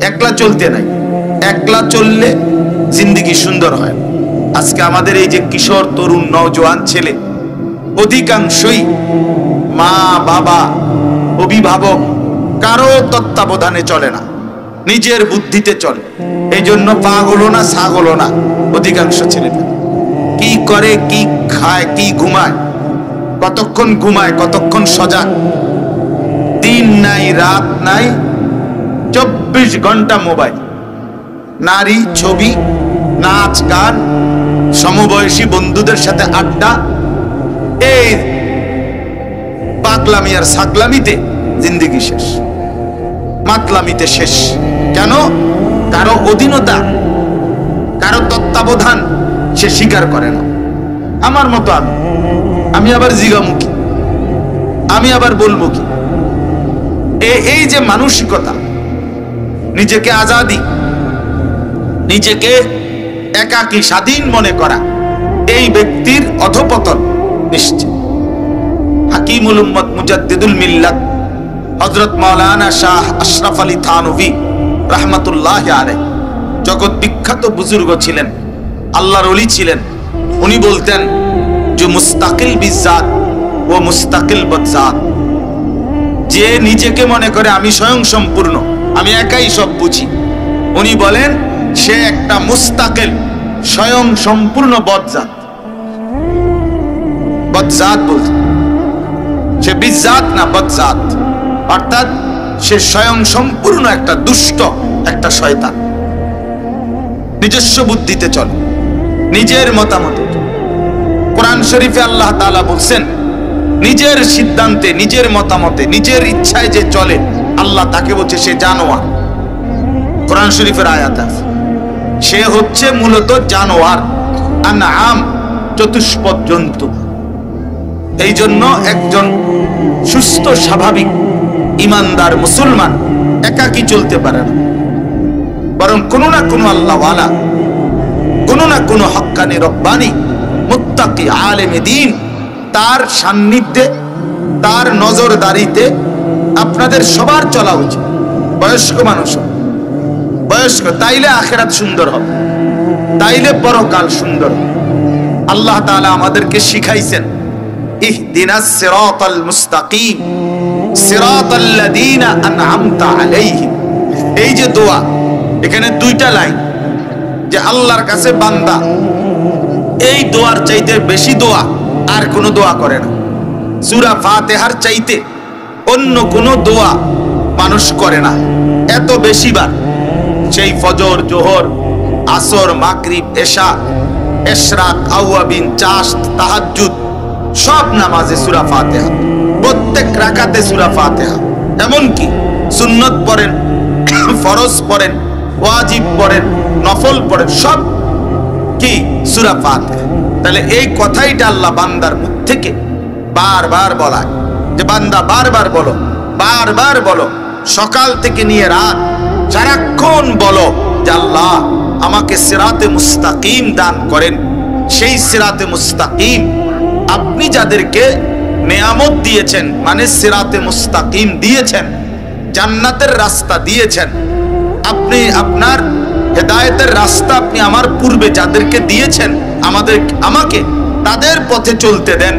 একলা চলতে নাই। একলা চললে জিন্দেগি সুন্দর হয়। আজকে আমাদের এই যে কিশোর তরুণ নওজোয়ান ছেলে অধিকাংশই মা বাবা অভিভাবক কারো তত্ত্বাবধানে চলে না, নিজের বুদ্ধিতে চলে। এই জন্য পাগলও না ছাগলও না অধিকাংশ ছেলে। কি করে, কি খায়, কি ঘুমায়, কতক্ষণ ঘুমায়, কতক্ষণ সজাগ, দিন নাই রাত নাই, 24 ঘন্টা মোবাইল, নারী ছবি, নাচ গান, সমবয়সী বন্ধুদের সাথে আড্ডা। এই পাগলামি আর ছাগলামিতে জিন্দেগি শেষ, মাতলামিতে শেষ। কেন? কারো অধীনতা, কারো তত্ত্বাবধান সে স্বীকার করে না। আমার মতো আমি আবার জিগামুখী, আমি আবার বলবো কি। এই যে মানসিকতা, নিজেকে আজাদি, নিজেকে একাকী স্বাধীন মনে করা, এই ব্যক্তির অধপতন নিশ্চিত। হাকিমুল উম্মত মুজাদ্দিদুল মিল্লাত হযরত মাওলানা শাহ আশরাফ আলী থানভী রাহমাতুল্লাহি আলাইহি জগৎ বিখ্যাত বুজুর্গ ছিলেন, আল্লাহর ওলি ছিলেন। উনি বলতেন যে মুস্তাকিল বিজাত ও মুস্তাকিল বদজাত, যে নিজেকে মনে করে আমি স্বয়ং সম্পূর্ণ, আমি একাই সব বুঝি, উনি বলেন সে একটা মুস্তাকিল স্বয়ং সম্পূর্ণ বদজাত। বদজাত বলতে সে বিজাত না, বদজাত, অর্থাৎ সে স্বয়ং সম্পূর্ণ একটা দুষ্ট, একটা শয়তান। নিজস্ব বুদ্ধিতে চলে, নিজের মতামতে। কোরআন শরীফে আল্লাহ তাআলা বলছেন নিজের সিদ্ধান্তে, নিজের মতামতে, নিজের ইচ্ছায় যে চলে, আল্লাহ তাকে বলছে সে জানোয়ার। কোরআন শরীফের আয়াত আছে, সে হচ্ছে মূলত জানোয়ার, আনআম, চতুষ্পদ জন্তু। এই জন্য একজন সুস্থ স্বাভাবিক ইমানদার মুসলমান একাকী চলতে পারে না, বরং কোনো না কোনো আল্লাহওয়ালা, কোনো না কোনো হক্কানি রব্বানি মুত্তাকি আলেমে দ্বীন তার সান্নিধ্যে, তার নজরদারিতে আপনাদের সবার চলা উচিত। বয়স্ক মানুষ, বয়স্ক, তাইলে আখিরাত সুন্দর হবে, তাইলে পরকাল সুন্দর হবে। আল্লাহ তাআলা আমাদেরকে শিখাইছেন ইহদিনাস সিরাতাল মুস্তাকিম সিরাতাল্লাযীনা আনআমতা আলাইহিম। এই যে দোয়া, এখানে দুইটা লাইন, যে আল্লাহর কাছে বান্দা এই দোয়ার চাইতে বেশি দোয়া আর কোনো দোয়া করে না। সূরা ফাতিহার চাইতে অন্য কোনো দোয়া মানুষ করে না এত বেশিবার। সেই ফজর, জোহর, আসর, মাগরিব, এশা, ইশরাক, আওয়াবিন, চাশত, তাহাজ্জুদ, সব নামাজে সূরা ফাতিহা, প্রত্যেক রাকাতে সূরা ফাতিহা। এমনকি সুন্নত পড়েন, ফরজ পড়েন, ওয়াজিব পড়েন, নফল পড়েন, সব কি সূরা ফাতিহা। তাহলে এই কথাইটা আল্লাহ বান্দার মুখ থেকে বারবার বলায়, যে বান্দা বারবার বলো, বারবার বলো, সকাল থেকে নিয়ে রাত সারাক্ষণ বলো যে আল্লাহ আমাকে সিরাতে মুস্তাকিম দান করেন। সেই সিরাতে মুস্তাকিম আপনি যাদেরকে নেয়ামত দিয়েছেন, মানে সিরাতে মুস্তাকিম দিয়েছেন, জান্নাতের রাস্তা দিয়েছেন, আপনি আপনার হেদায়েতের রাস্তা আপনি আমার পূর্বে যাদেরকে দিয়েছেন, আমাকে তাদের পথে চলতে দেন,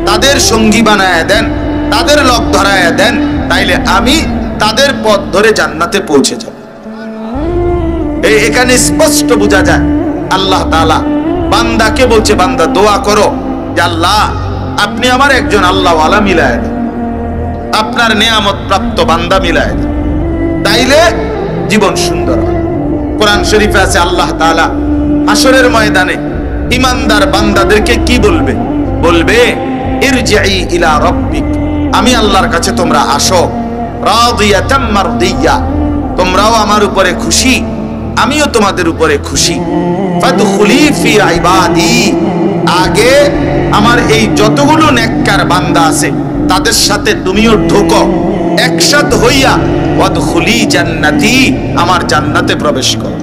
তাদের সঙ্গী বানায় দেন, তাদের লক ধরায় দেন, তাইলে আমি তাদের পথ ধরে জান্নাতে পৌঁছে যাব। এখানে স্পষ্ট বোঝা যায় আল্লাহ তাআলা বান্দাকে বলছে, বান্দা দোয়া করো যে আল্লাহ আপনি আমার একজন আল্লাহওয়ালা মিলায় দেন, আপনার নেয়ামত প্রাপ্ত বান্দা মিলায় দেন, তাইলে জীবন সুন্দর হয়। কোরআন শরীফে আছে আল্লাহ তাআলা হাসরের ময়দানে ইমানদার বান্দাদেরকে কি বলবে? বলবে ইরজিই ইলা রাব্বিক, আমি আল্লাহর কাছে তোমরা আসো, রাদিয়াতাম মারদিয়া, তোমরাও আমার উপরে খুশি, আমিও তোমাদের উপরে খুশি। ফাদখুলি ফি ইবাদি, আগে আমার এই যতগুলো নেককার বান্দা আছে তাদের সাথে তুমিও ঢোকো, একসাথ হইয়া ওয়াদখুলি জান্নাতি, আমার জান্নাতে প্রবেশ করো।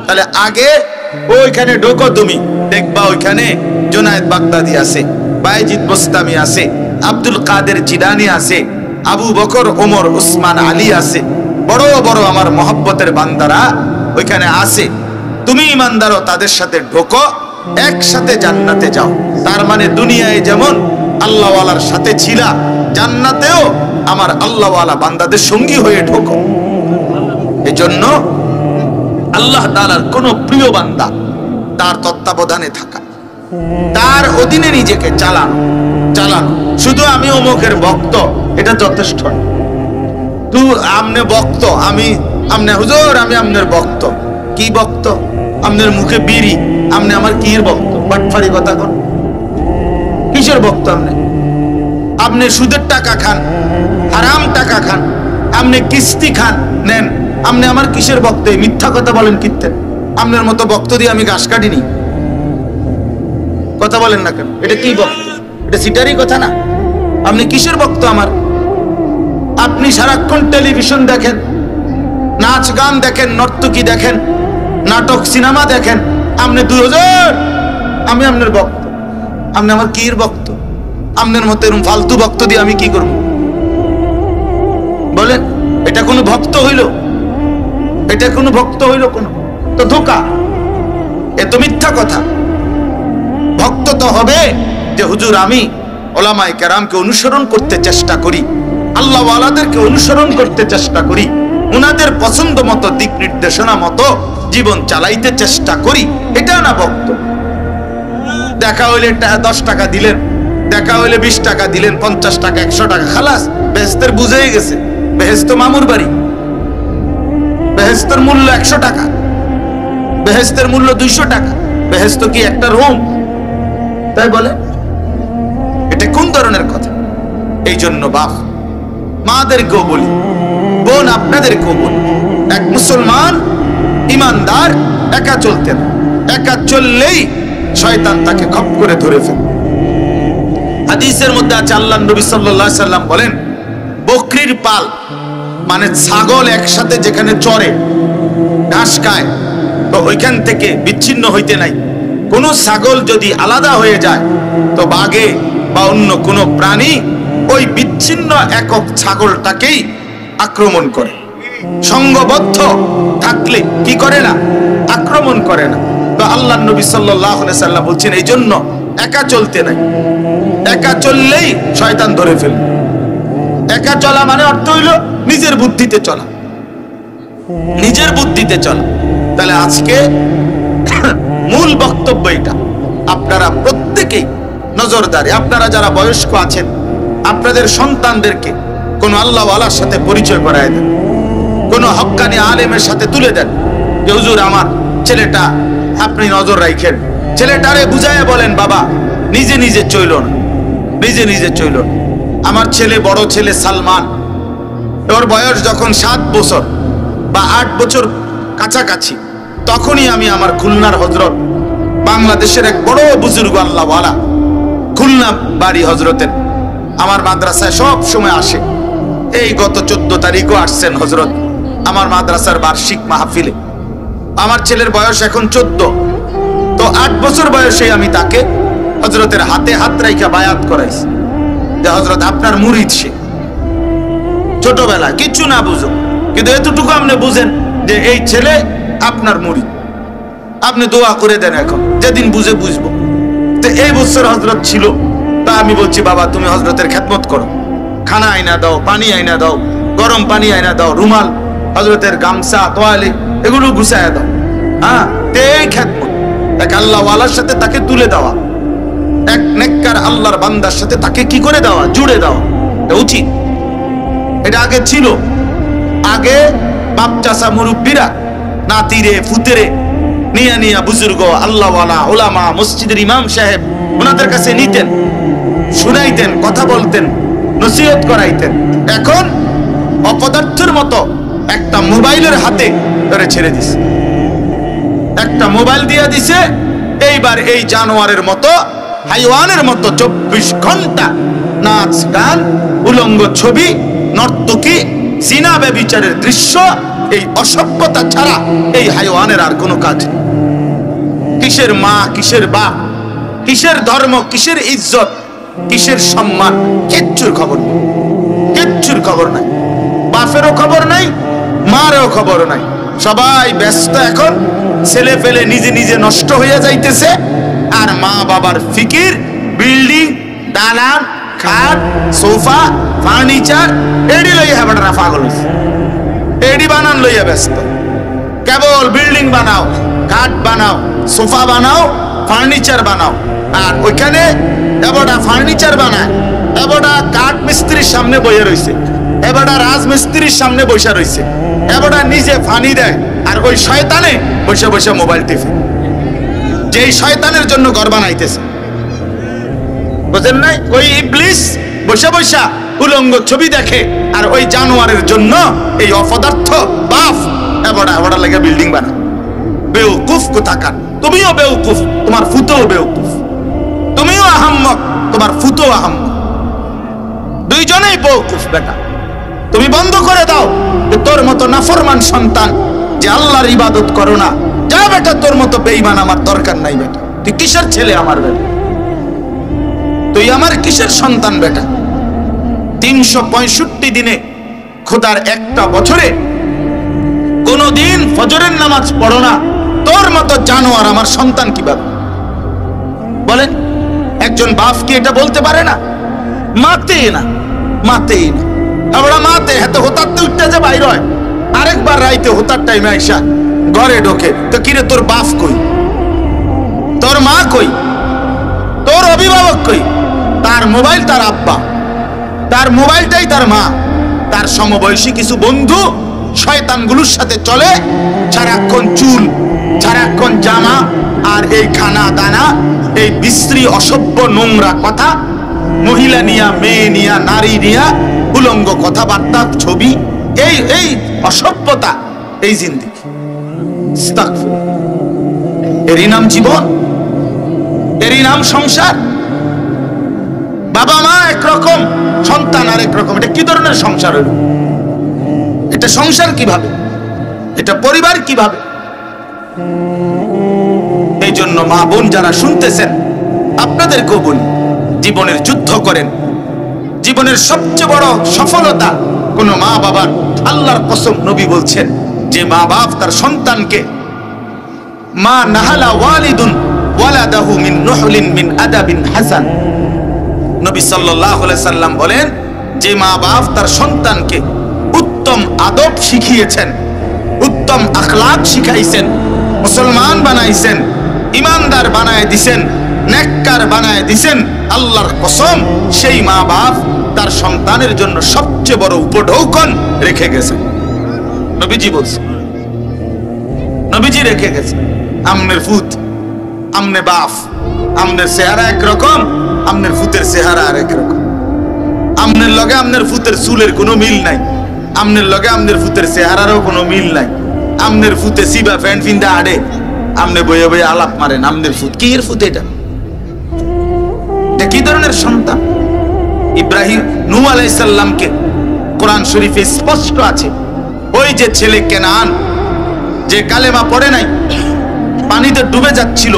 তাহলে আগে ওইখানে ঢোকো, তুমি দেখবা ওইখানে জুনায়েদ বাগদাদি আছে, বায়েজিদ বোস্তামি আছে, আব্দুল কাদের জিলানী আছে, আবু বকর, ওমর, উসমান, আলী আছে, বড় বড় আমার মহব্বতের বান্দারা ওইখানে আছে, তুমি ইমানদারও তাদের সাথে ঢোকো, একসাথে জান্নাতে যাও। তার মানে দুনিয়ায় যেমন আল্লাহওয়ালার সাথে ছিলা, জান্নাতেও আমার আল্লাহওয়ালা বান্দাদের সঙ্গী হয়ে ঢোকো। এজন্য আল্লাহ তাআলার কোন প্রিয় বান্দা তার তত্ত্বাবধানে থাকা, তার অধীনে নিজেকে চালানো। শুধু আমি অমুকের ভক্ত এটা যথেষ্ট। তুই আমনে ভক্ত, আমনে হুজুর আমি আমনের ভক্ত। কি ভক্ত? আমনের মুখে বিড়ি, আমনে আমার কির ভক্ত? বাটফারি কথা কোন? কিসের ভক্ত আমনে? আপনি সুদের টাকা খান, হারাম টাকা খান, আপনি কিস্তি খান নেন, আপনি আমার কিসের ভক্ত? মিথ্যা কথা বলেন কীর্তেন। আপনার মতো ভক্ত দিয়ে আমি ঘাস কাটিনি। কথা বলেন না কেন? এটা কি ভক্ত? এটা সিটারি কথা না? আপনি কিসের ভক্ত আমার? আপনি সারাক্ষণ টেলিভিশন দেখেন, নাচ গান দেখেন, নর্তকী দেখেন, নাটক সিনেমা দেখেন, আপনি 2000 আমি আপনার ভক্ত। আপনি আমার কির ভক্ত? আপনার মতো এরকম ফালতু ভক্ত দিয়ে আমি কি করব বলেন? এটা কোনো ভক্ত হইল? এটা কোনো ভক্ত হইল? কোনো তো ধোঁকা, এ তো মিথ্যা কথা। ভক্ত তো হবে যে হুজুর আমি ওলামায়ে কেরামকে অনুসরণ করতে চেষ্টা করি, আল্লাহওয়ালাদেরকে অনুসরণ করতে চেষ্টা করি, উনাদের পছন্দ মতো দিক নির্দেশনা মতো জীবন চালাইতে চেষ্টা করি, এটা না ভক্ত। দেখা হইলে 10 টাকা দিলেন, দেখা হইলে 20 টাকা দিলেন, 50 টাকা 100 টাকা, খালাস বেহেশতের বুঝেই গেছে। বেহেশত মামুর বাড়ি, বেহেশতের মূল্য 100 টাকা, বেহেশতের মূল্য 200 টাকা। বেহেশত কি একটা রুম? তাই বলে? এটা কোন ধরনের কথা? এই জন্য বাপ মাদেরকেও বলি, বোন আপনাদেরকেও বলি, এক মুসলমান ইমানদার একা চলতেন, একা চললেই শয়তান তাকে খপ করে ধরে ফেলে। হাদিসের মধ্যে আছে আল্লাহর নবী সাল্লাল্লাহু আলাইহি সাল্লাম বলেন, বকরির পাল মানে ছাগল একসাথে যেখানে চরে ঘাস খায়, তো ওইখান থেকে বিচ্ছিন্ন হইতে নাই। কোন ছাগল যদি আলাদা হয়ে যায় তো বাঘে বা অন্য কোনো প্রাণী ওই বিচ্ছিন্ন একক ছাগলটাকেই আক্রমণ করে। সঙ্গবদ্ধ থাকলে কি করে না? আক্রমণ করে না। তো আল্লাহর নবী সাল্লাল্লাহু আলাইহি সাল্লাম বলছেন এই জন্য একা চলতে নাই, একা চললেই শয়তান ধরে ফেলবে। একা চলা মানে অর্থ হইল নিজের বুদ্ধিতে চলা, নিজের বুদ্ধিতে চলা। তাহলে আজকে মূল বক্তব্য এটা, আপনারা প্রত্যেকেই নজরদারি, আপনারা যারা বয়স্ক আছেন আপনাদের সন্তানদেরকে কোন আল্লাহওয়ালার সাথে পরিচয় করায় দেন, কোন হক্কানি আলেমের সাথে তুলে দেন যে হুজুর আমার ছেলেটা আপনি নজর রাখেন। ছেলেটারে বুঝাইয়া বলেন বাবা নিজে নিজে চইল না, নিজে নিজে চইল না। আমার ছেলে, বড় ছেলে সালমান, ওর বয়স যখন 7 বছর বা 8 বছর কাছাকাছি, তখনই আমি আমার খুলনার হজরত, বাংলাদেশের এক বড় বুজুর্গ আল্লাহওয়ালা, খুলনা বাড়ি হজরতের, আমার মাদ্রাসায় সব সময় আসে। এই গত 14 তারিখও আসছেন হজরত আমার মাদ্রাসার বার্ষিক মাহফিলে। আমার ছেলের বয়স এখন 14, তো 8 বছর বয়সে আমি তাকে হজরতের হাতে হাত রাইখা বায়াত করাইছি যে হজরত আপনার মুরিদ সে। ছোটবেলা কিছু না বুঝো, কিন্তু এতটুকু আপনি বুঝেন যে এই ছেলে আপনার মুরিদ, আপনি দোয়া করে দেন। এখন যেদিন বুঝে বুঝবো। তো এই বছর হজরত ছিল, তা আমি বলছি বাবা তুমি হজরতের খেদমত করো, খানা আইনা দাও, পানি আইনা দাও, গরম পানি আইনা দাও, রুমাল, হজরতের গামছা, তোয়ালে এগুলো গুছাইয়া দাও। হ্যাঁ, এই খেদমত এক আল্লাহওয়ালার সাথে তাকে তুলে দেওয়া, এক নেককার আল্লাহর বান্দার সাথে তাকে কি করে দেওয়া, জুড়ে দেওয়া, এটা উচিত। এটা আগে ছিল। আগে বাপ চাচা মুরব্বীরা নাতিরে ফুতেরে নিয়া নিয়া বুজুর্গ আল্লাহওয়ালা ওলামা মসজিদের ইমাম সাহেব ওনাদের কাছে নিতেন, শুনাইতেন, কথা বলতেন, নসিহত করাইতেন। এখন অপদার্থের মতো একটা মোবাইলের হাতে ধরে ছেড়ে দিছে, একটা মোবাইল দিয়ে দিছে। এইবার এই জানোয়ারের মতো, হাইওয়ানের মতো 24 ঘন্টা নাচ গান, উলঙ্গ ছবি, নর্তকী, জিনা ব্যভিচারের দৃশ্য, এই অসভ্যতা ছাড়া এই হাইওয়ানের আর কোনো কাজ নেই। কিসের মা, কিসের বাপ, কিসের ধর্ম, কিসের ইজ্জত, কিসের সম্মান, কিচ্ছুর খবর নেই, কিচ্ছুর খবর নাই। বাপেরও খবর নাই, মারও খবর নাই। সবাই ব্যস্ত, এখন ছেলে ফেলে নিজে নিজে নষ্ট হয়ে যাইতেছে, আর মা বাবার ফিকির বিল্ডিং, দালান, খাট, সোফা, ফার্নিচার এডি লইয়া বেটারা পাগল হইছে, এডি বানান লইয়া ব্যস্ত। কেবল বিল্ডিং বানাও, খাট বানাও, সোফা বানাও, ফার্নিচার বানাও, আর ওইখানে এবটা ফার্নিচার বানায়, এবটা কাঠ মিস্ত্রির সামনে বইয়ে রইছে, এবটা রাজমিস্ত্রির সামনে বসে রইছে, এবটা নিজে ফানি দেয়, আর ওই শয়তানে বসে বসে মোবাইল টিপে, যেই শয়তানের জন্য ঘর বানাইতেছে, বুঝেন নাই? ওই ইবলিস বসে বসে উলঙ্গ ছবি দেখে, আর ওই জানোয়ারের জন্য এই অপদার্থ বাপ এবটা এবটা লেগে বিল্ডিং বানা। বেউকুফ কোথাকার, তুমিও বেউকুফ, তোমার ফুতোও বেউকুফ, তুমিও আহাম্মক, তোমার ফুতো আহাম্মক, দুইজনেই বেউকুফ। বেটা তুমি বন্ধ করে দাও যে তোর মতো নাফরমান সন্তান যে আল্লাহর ইবাদত করো না, যা বেটা তোর মতো বেঈমান আমার দরকার নাই। বেটা তুই কিসের ছেলে আমার? বেটা তুই আমার কিসের সন্তান? বেটা 365 দিনে খোদার একটা বছরে কোনদিন ফজরের নামাজ পড়ো না, তোর মতো জানোয়ার আমার সন্তান কিভাবে? বলেন, একজন বাপ কি এটা বলতে পারে না? মাতে না, মাতেই না। আমরা মাতে হাতে হোতারতে উঠতে যে বাইর হয়, আরেকবার রাইতে হোতার টাইমে আইসা ঘরে ঢোকে, তো কিরে তোর বাপ কই, তোর মা কই, তোর অভিভাবক কই? তার মোবাইল তার আব্বা, তার মোবাইলটাই তার মা, তার সমবয়সী কিছু বন্ধু শয়তানগুলোর সাথে চলে, সারাক্ষণ চুল, সারাক্ষণ জামা, আর এই খানা দানা, এই বিশ্রী অসভ্য নোংরা কথা, মহিলা নিয়া, মেয়ে নিয়া, নারী নিয়া উলঙ্গ কথাবার্তা, ছবি, এই এই অসভ্যতা, এই জিন্দেগি। এরই নাম জীবন, এরই নাম সংসার। বাবা মা একরকম, সন্তান আরেক রকম। এটা কি ধরনের সংসার হইল? এটা সংসার কিভাবে? এটা পরিবার কিভাবে? এই জন্য মা বোন যারা শুনতেছেন, আপনাদেরকেও বলি, জীবনের যুদ্ধ করেন। জীবনের সবচেয়ে বড় সফলতা কোন মা বাবার, আল্লাহর কসম নবী বলছেন যে মা বাপ তার সন্তানকে, মা নাহালা ওয়ালিদুন ওয়ালাদাহু মিন নুহলিন মিন আদাবিন হাসান, নবী সাল্লাল্লাহু আলাইহি সাল্লাম বলেন যে মা বাপ তার সন্তানকে উত্তম আদব শিখিয়েছেন, উত্তম আখলাক শিখাইছেন, মুসলমান বানাইছেন, ইমানদার বানায় দিছেন, নেককার বানায় দিছেন, আল্লাহর কসম সেই মা বাপ তার সন্তানের জন্য সবচেয়ে বড় উপঢৌকন রেখে গেছেন। নবীজি বলছেন, নবীজি রেখে গেছেন। আমনের ফুত, আমনে বাপ, আমনের চেহারা একরকম, আমনের ফুতের চেহারা আর একরকম। আমনের লগে আমনের ফুতের চুলের কোনো মিল নাই, আমনের লগে আমনের ফুতের চেহারারও কোনো মিল নাই। আমনের ফুতে সিবা প্যান্ট ফিন্দা আড়ে, আমনে বয়ে বয়ে আলাপ মারেন। আমনের ফুত কি এর ফুত? এটা কি ধরনের সন্তান? ইব্রাহিম, নূহ আলাইহিস সালামকে কোরআন শরীফে স্পষ্ট আছে, ওই যে ছেলে কেনান, যে কালেমা পড়ে নাই, পানিতে ডুবে যাচ্ছিল,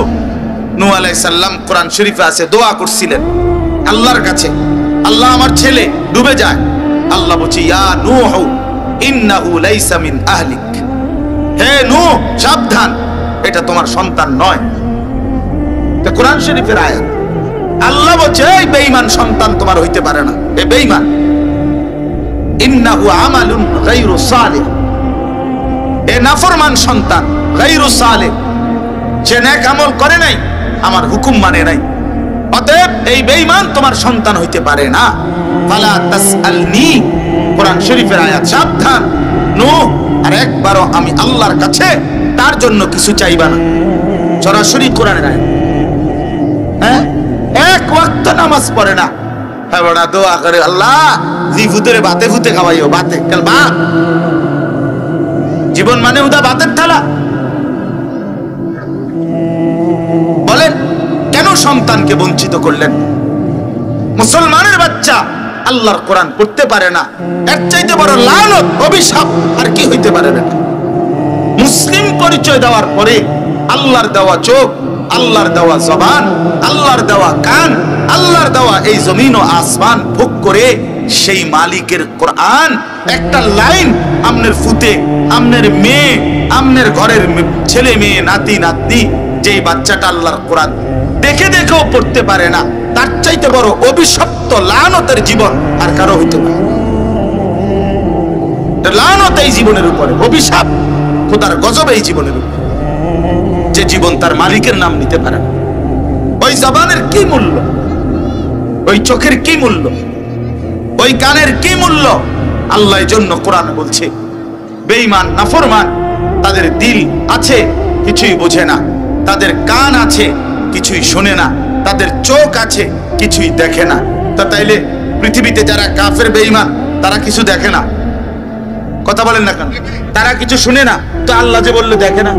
নূহ আলাইহিস সালাম কোরআন শরীফে আছে দোয়া করছিলেন আল্লাহর কাছে, আল্লাহ আমার ছেলে ডুবে যায়। আল্লাহ বলছে, ইয়া নূহ ইন্নাহু লাইসা মিন আহলিক, হে নূহ সাবধান, এটা তোমার সন্তান নয়। এটা কোরআন শরীফের আয়াত। আল্লাহ বলছে এই বেঈমান সন্তান তোমার হইতে পারে না, এ বেঈমান। ইন্নাহু আমালুন গায়রু সালিহ, এ নাফরমান সন্তান, গায়রু সালিহ, সে নেক আমল করে নাই, আমার হুকুম মানে নাই, অতএব এই বেঈমান তোমার সন্তান হইতে পারে না। ফালা তাসআলনি, কোরআন শরীফের আয়াত। সাবধান নূহ, আর একবারও আমি আল্লাহর কাছে তার জন্য কিছু চাইবা না। সরাসরি কোরআনের আয়াত। হ্যাঁ, এক ওয়াক্ত নামাজ পড়ে না, হ্যাঁ বড়া দোয়া করে, আল্লাহ জি ভূতেরে বাতে ভূতে খাওয়াইও, বাতে কাল বা জীবন মানে উদা বাতের থালা। বলেন কেন সন্তানকে বঞ্চিত করলেন? মুসলমানের বাচ্চা আল্লাহর কোরআন পড়তে পারে না, এর চাইতে বড় লানত, অভিশাপ আর কি হইতে পারে না? মুসলিম পরিচয় দেওয়ার পরে আল্লাহর দেওয়া চোখ, আল্লাহর দেওয়া জবান, আল্লাহর দেওয়া কান, আল্লাহর দেওয়া এই জমিন ও আসমান ভোগ করে সেই মালিকের কোরআন একটা লাইন আমনের ফুতে, আমনের মেয়ে, আমনের ঘরের ছেলে মেয়ে, নাতি নাতনি, যেই বাচ্চাটা আল্লাহর কোরআন দেখে দেখেও পড়তে পারে না, তার চাইতে বড় অভিশপ্ত লানতের জীবন আর কারো হইতে পারে। লানত এই জীবনের উপরে, অভিশাপ, খোদার গজব এই জীবনের উপরে, যে জীবন তার মালিকের নাম নিতে পারে না। ওই জবানের কি মূল্য, ওই চোখের কি মূল্য, ওই কানের কি মূল্য? আল্লাহর জন্য কোরআন বলছে বেঈমান নাফরমান তাদের দিল আছে কিছুই বোঝে না, তাদের কান আছে কিছুই শোনে না, তাদের চোখ আছে কিছুই দেখে না। তা তাইলে পৃথিবীতে যারা কাফের বেঈমান তারা কিছু দেখে না, কথা বলেন না কেন? তারা কিছু শুনে না, তো আল্লাহ যে বললো দেখে না,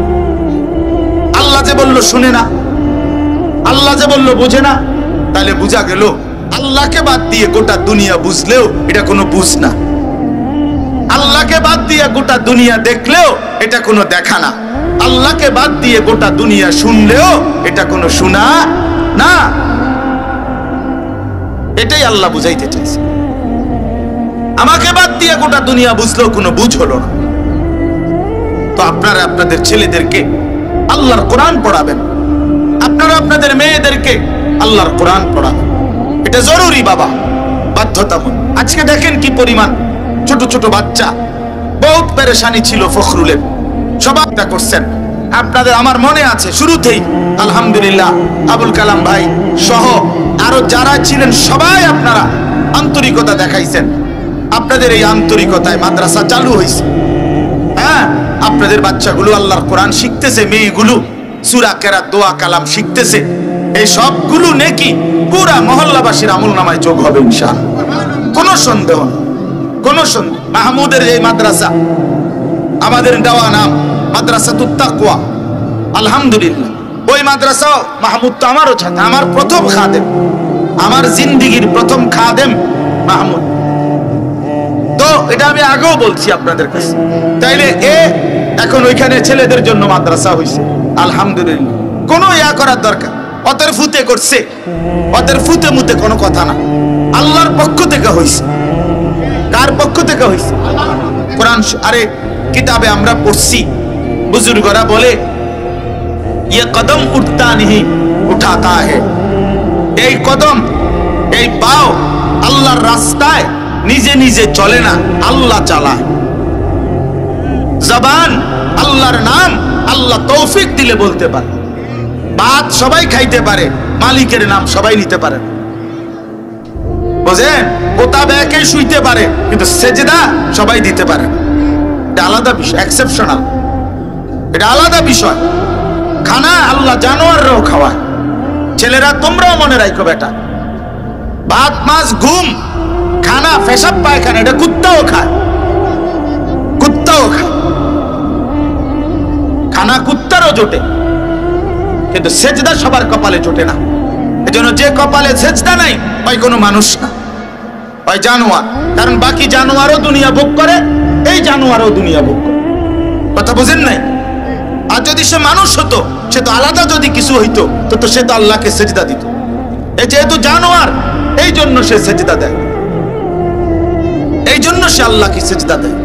আল্লাহ যে বললো শুনে না, আল্লাহ যে বললো বোঝে না, তাহলে বুঝা গেল আল্লাহকে বাদ দিয়ে গোটা দুনিয়া বুঝলেও এটা কোনো বুঝ না, আল্লাহকে বাদ দিয়ে গোটা দুনিয়া দেখলেও এটা কোনো দেখা না, আল্লাহকে বাদ দিয়ে গোটা দুনিয়া শুনলেও এটা কোনো শোনা না। এটাই আল্লাহ বুঝাইতে চাইছে। আমাকে বাদ দিয়ে গোটা দুনিয়া বুঝলেও কোনো বুঝ হলো না। তো আপনারা আপনাদের ছেলেদেরকে আল্লাহর কোরআন পড়াবেন, আপনারা আপনাদের মেয়েদেরকে আল্লাহর কোরআন পড়াবেন, এটা জরুরি বাবা, বাধ্যতামূলক। আজকে দেখেন কি পরিমাণ ছোট ছোট বাচ্চা, বহুত পেরেশানি ছিল ফখরুলের, সবাই করছেন আপনাদের। আমার মনে আছে শুরুতেই আলহামদুলিল্লাহ আবুল কালাম ভাই সহ আরো যারা ছিলেন সবাই আপনারা আন্তরিকতা দেখাইছেন। আপনাদের এই আন্তরিকতায় মাদ্রাসা চালু হয়েছে। হ্যাঁ, আপনাদের বাচ্চাগুলো আল্লাহর কোরআন শিখতেছে, মেয়েগুলো সূরা কেরাত, দোয়া, কালাম শিখতেছে। এই সবগুলো নেকি পুরা মহল্লাবাসীর আমলনামায় যোগ হবে ইনশাআল্লাহ, কোনো সন্দেহ নেই, কোনো সন্দেহ। মাহমুদের এই মাদ্রাসা, আমাদের দেওয়া নাম মাদ্রাসাতুত তাকওয়া, আলহামদুলিল্লাহ। ওই মাদ্রাসাও মাহমুদ তো আমারও ছাত্র, আমার প্রথম খাদেম, আমার জিন্দেগির প্রথম খাদেম মাহমুদ। তো এটা আমি আগেও বলছি আপনাদের কাছে। তাইলে এখন ওইখানে ছেলেদের জন্য মাদ্রাসা হয়েছে, আলহামদুলিল্লাহ। কোনো ইয়া করার দরকার, অতের ফুতে করছে, অতের ফুতে মুতে কোনো কথা না, আল্লাহর পক্ষ থেকে হয়েছে। কার পক্ষ থেকে হয়েছে? কোরআন। আরে কিতাবে আমরা পড়ছি, বুজুর্গরা বলে ये कदम उठता नहीं उठाता है। এই কদম, এই পাও আল্লাহর রাস্তায় নিজে নিজে চলে না, আল্লাহ চালায়। জবান আল্লাহর নাম আল্লাহ তৌফিক দিলে বলতে পারে। ভাত সবাই খাইতে পারে, মালিকের নাম সবাই নিতে পারে না, বুঝেন? গোটা ব্যাকে শুইতে পারে, কিন্তু সেজদা সবাই দিতে পারে না। এটা আলাদা বিষয়, এক্সেপশনাল, এটা আলাদা বিষয়। খানা আল্লাহ জানোয়াররাও খাওয়ায়। ছেলেরা তোমরাও মনে রাখো বেটা, ভাত মাছ ঘুম খানা পেশাব পায়খানা এটা কুত্তাও খায়, কুত্তাও খায়। খানা কুত্তারও জোটে, কিন্তু সেজদা সবার কপালে জোটে না। এজন্য যে কপালে সেজদা নাই ওই কোনো মানুষ না, ওই জানোয়ার। কারণ বাকি জানোয়ারও দুনিয়া ভোগ করে, এই জানোয়ারও দুনিয়া ভোগ করে। কথা বুঝেন নাই? আর যদি সে মানুষ হতো, সে তো আলাদা যদি কিছু হইতো, তো সে তো আল্লাহকে সেজদা দিত। এই যেহেতু জানোয়ার, এই জন্য সে সেজদা দেয়, এই জন্য সে আল্লাহকে সেজদা দেয়।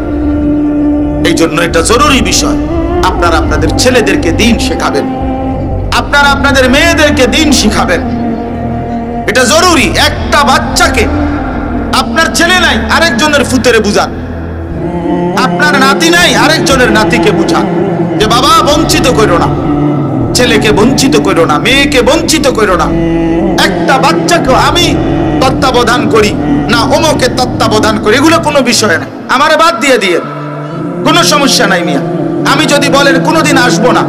এই জন্য এটা জরুরি বিষয়। আপনারা আপনাদের ছেলেদেরকে দিন শেখাবেন, আপনারা আপনাদের মেয়েদেরকে দিন শিখাবেন, এটা জরুরি। একটা বাচ্চাকে, আপনার ছেলে নাই আরেকজনের ফুতেরে বুঝান, আপনার নাতি নাই আরেকজনের নাতিকে বুঝান যে বাবা বঞ্চিত করো না, ছেলেকে বঞ্চিত করো না, মেয়েকে বঞ্চিত করো না। একটা বাচ্চাকে আমি তত্ত্বাবধান করি না অমুকে তত্ত্বাবধান করি, এগুলো কোনো বিষয় না। আমারে বাদ দিয়ে দিয়ে কোনো সমস্যা নাই মিয়া। আমি যদি বলেন কোনোদিন আসবো না,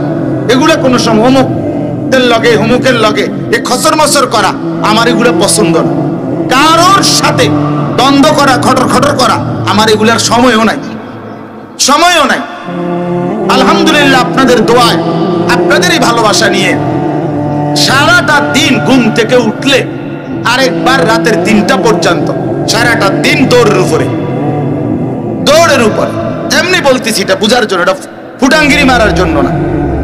এগুলো কোনো সময় অমুকের লগে অমুকের লগে এই খসর মসর করা আমার এগুলো পছন্দ না। কারোর সাথে দ্বন্দ্ব করা, খটর খটর করা আমার এগুলার সময়ও নাই, সময়ও নাই। আলহামদুলিল্লাহ আপনাদের দোয়ায়, আপনাদের এই ভালোবাসা নিয়ে সারাটা দিন ঘুম থেকে উঠলে আরেকবার রাতের 3টা পর্যন্ত সারাটা দিন দৌড়ের উপরে, দৌড়ের উপরে। এমনি বলতেছি এটা বুঝার জন্য, এটা ফুটাঙ্গিরি মারার জন্য না,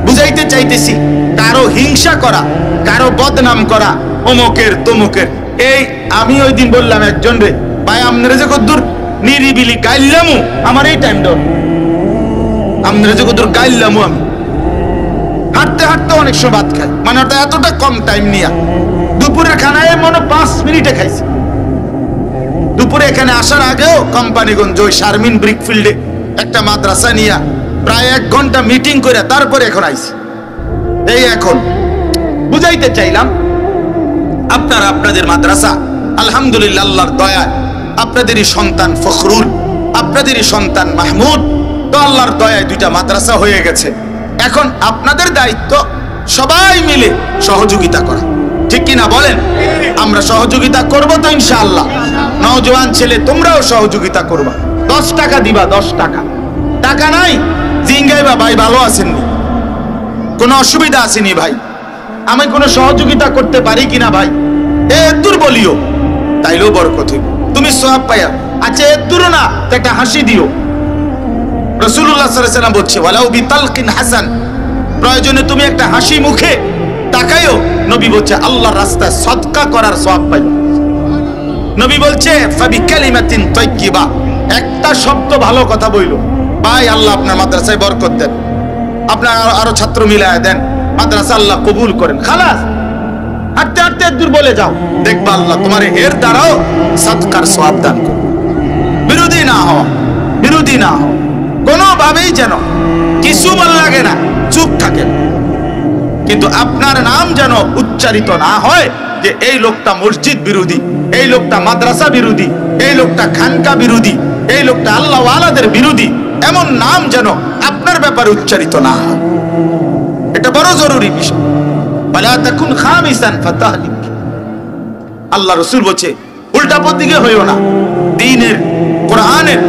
বুঝাইতে চাইতেছি। কারো হিংসা করা, কারো বদনাম করা, অমুকের তমুকের। এই আমি ওই দিন বললাম একজন রে, ভাই আপনারা যে কদ্দুর নিরিবিলি গাইলামু আমার এই টাইম দাও, আপনারা যে কদ্দুর গাইলামু আমি হাঁটতে হাঁটতে অনেক সময় ভাত খাই, মানে ওটা এতটা কম টাইম নিয়া দুপুরের খানায় মনে 5 মিনিটে খাইছি। দুপুরে এখানে আসার আগেও কোম্পানিগঞ্জ ওই শারমিন ব্রিকফিল্ডে একটা মাদ্রাসা নিয়া প্রায় 1 ঘন্টা মিটিং করে তারপরে এখন আইছি। এই এখন বুঝাইতে চাইলাম আপনারা আপনাদের মাদ্রাসা আলহামদুলিল্লাহ আল্লাহর দয়ায় আপনাদেরই সন্তান ফখরুল, আপনাদেরই সন্তান মাহমুদ, তো আল্লাহর দয়ায় 2টা মাদ্রাসা হয়ে গেছে। এখন আপনাদের দায়িত্ব সবাই মিলে সহযোগিতা করা, ঠিক কিনা বলেন? আমরা সহযোগিতা করব তো ইনশাআল্লাহ। নওজোয়ান ছেলে তোমরাও সহযোগিতা করবা, 10 টাকা দিবা, 10 টাকা। টাকা নাই জিঙ্গাইবা ভাই, ভালো আছেননি, কোনো অসুবিধা আসেনি ভাই, আমি কোনো সহযোগিতা করতে পারি কিনা ভাই, এ দূর বলিও, তাইলেও বরকত হইব, তুমি সওয়াব পাইয়া। আচ্ছা এ দূর না, একটা হাসি দিও। রাসূলুল্লাহ সাল্লাল্লাহু আলাইহি ওয়াসাল্লাম বলছে ওয়ালাউ বিতালকিন হাসান, প্রয়োজনে তুমি একটা হাসি মুখে তাকাইও। নবী বলছে আল্লাহর রাস্তায় সদকা করার সওয়াব পাইবে। নবী বলছে ফাবিকালিমাতিন তাইয়্যিবা, একটা শব্দ ভালো কথা বইলো, ভাই আল্লাহ আপনার মাদ্রাসায় বরকত দেন, আপনার আরো ছাত্র মিলায় দেন, মাদ্রাসা আল্লাহ কবুল করেন, খালাস। হাঁটতে হাঁটতে দূর বলে যাও, দেখবা আল্লাহ তোমার এর দ্বারাও সদকার সওয়াব দান করবে। বিরোধী না হও, বিরোধী না হও, কোনোভাবেই যেন কিছু ভাল লাগে না, চুপ থাকেন, কিন্তু আপনার নাম যেন উচ্চারিত না হয় যে এই লোকটা মসজিদ বিরোধী, এই লোকটা মাদ্রাসা বিরোধী, এই লোকটা খানকা বিরোধী, এই লোকটা আল্লাহ ওয়ালাদের বিরোধী, এমন নাম যেন আপনার ব্যাপারে উচ্চারিত না হয়। এটা বড় জরুরি বিষয়। ওয়ালা তাকুন খামিসান ফাতাহলিক, আল্লাহ রাসূল বলছে উল্টা পথে হইও না, দ্বীনের, কোরআনের,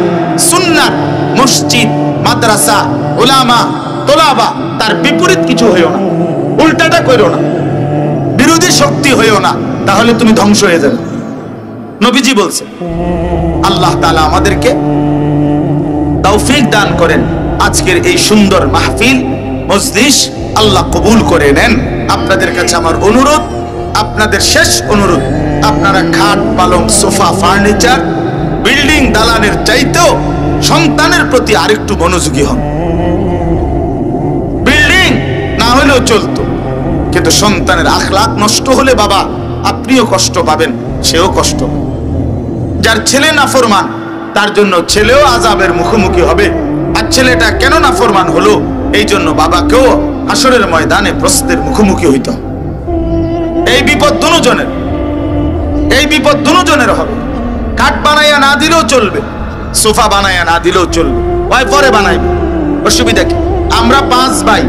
সুন্নাত, মসজিদ, মাদ্রাসা, উলামা, তোলাবা তার বিপরীত কিছু হইও না, উল্টাটা কইরো না, বিরোধী শক্তি হইও না, তাহলে তুমি ধ্বংস হয়ে যাবে। নবীজি বলছে। আল্লাহ তাআলা আমাদেরকে তৌফিক দান করেন, আজকের এই সুন্দর মাহফিল মজলিস আল্লাহ কবুল করে নেন। আপনাদের কাছে আমার অনুরোধ, আপনাদের শেষ অনুরোধ, আপনারা খাট পালং সোফা ফার্নিচার বিল্ডিং দালানের চাইতেও সন্তানের প্রতি আরেকটু মনোযোগী হন। বিল্ডিং না হলেও চলতো, কিন্তু সন্তানের আখলাক নষ্ট হলে বাবা আপনিও কষ্ট পাবেন, সেও কষ্ট। যার ছেলে নাফরমান তার জন্য ছেলেও আযাবের মুখোমুখি হবে, আর ছেলেটা কেন নাফরমান হলো এই জন্য বাবাকেও হাসরের ময়দানে প্রশ্নের মুখোমুখি হইতে হবে। এই বিপদ দুজনের, এই বিপদ দুজনের হবে। কাঠ বানাইয়া না দিলেও চলবে, সোফা বানাইয়া না দিলেও চলবে, ওই পরে বানাইবে, অসুবিধা কি? আমরা 5 ভাই,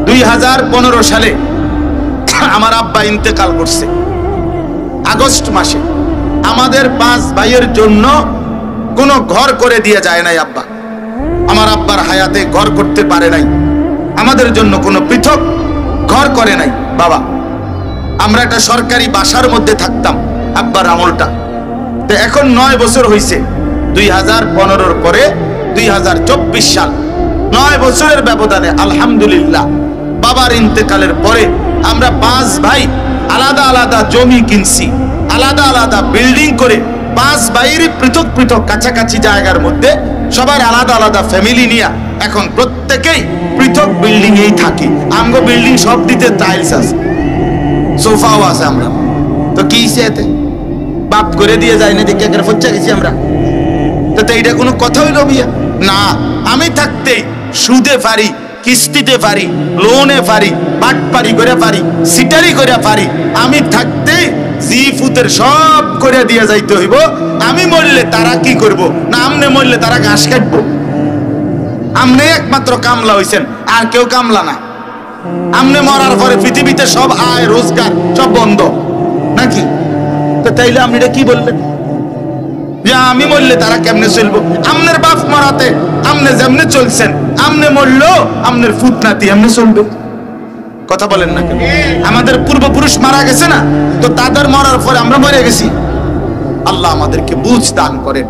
2015 সালে আমার আব্বা ইন্তেকাল করছে আগস্ট মাসে। আমাদের 5 ভাইয়ের জন্য কোনো ঘর করে দিয়ে যায় নাই আব্বা, আমার আব্বার হায়াতে ঘর করতে পারে নাই, আমাদের জন্য কোনো পৃথক ঘর করে নাই বাবা। আমরা একটা সরকারি বাসার মধ্যে থাকতাম আব্বার আমলটা। তো এখন 9 বছর হয়েছে, 2015 পরে 2024 সাল, 9 বছরের ব্যবধানে আলহামদুলিল্লাহ বাবার ইন্তেকালের পরে আমরা 5 ভাই আলাদা আলাদা জমি কিনছি, আলাদা আলাদা বিল্ডিং করে 5 ভাইয়েরই পৃথক পৃথক কাছাকাছি জায়গার মধ্যে সবার আলাদা আলাদা ফ্যামিলি নিয়ে এখন প্রত্যেকেই পৃথক বিল্ডিং এই থাকি। আমগো বিল্ডিং সব দিতে টাইলস আছে, সোফাও আছে, আমরা তো কি এতে বাপ করে দিয়ে যাই না, দেখে একটা ফচ্চা গেছি আমরা। তো এইটা কোনো কথা হইল বিয়া না? আমি থাকতেই সুদে পারি, কিস্তিতে পারি, লোনে পারি, বাটপারি করে পারি, সিটারি করে পারি, আমি থাকতেই জিফুতের সব করে দিয়ে যাইতে হইব। আমি মরলে তারা কি করব? না আমনে মরলে তারা ঘাস কাটবো? আমনে একমাত্র কামলা হইছেন, আর কেউ কামলা না। আমনে মরার পরে পৃথিবীতে সব আয় রোজগার সব বন্ধ নাকি? তো তাইলে আপনি এটা কি বললেন যে আমি মরলে তারা কেমনে চলবো? আমনের বাপ মরাতে আমনে যেমনে চলছেন, আমনে মরলো আমনের ফুটনাতি এমনি চলবে। কথা বলেন না কেন? আমাদের পূর্বপুরুষ মারা গেছে না, তো তাদের মরার পরে আমরা মরে গেছি। আল্লাহ আমাদেরকে বুঝ দান করেন।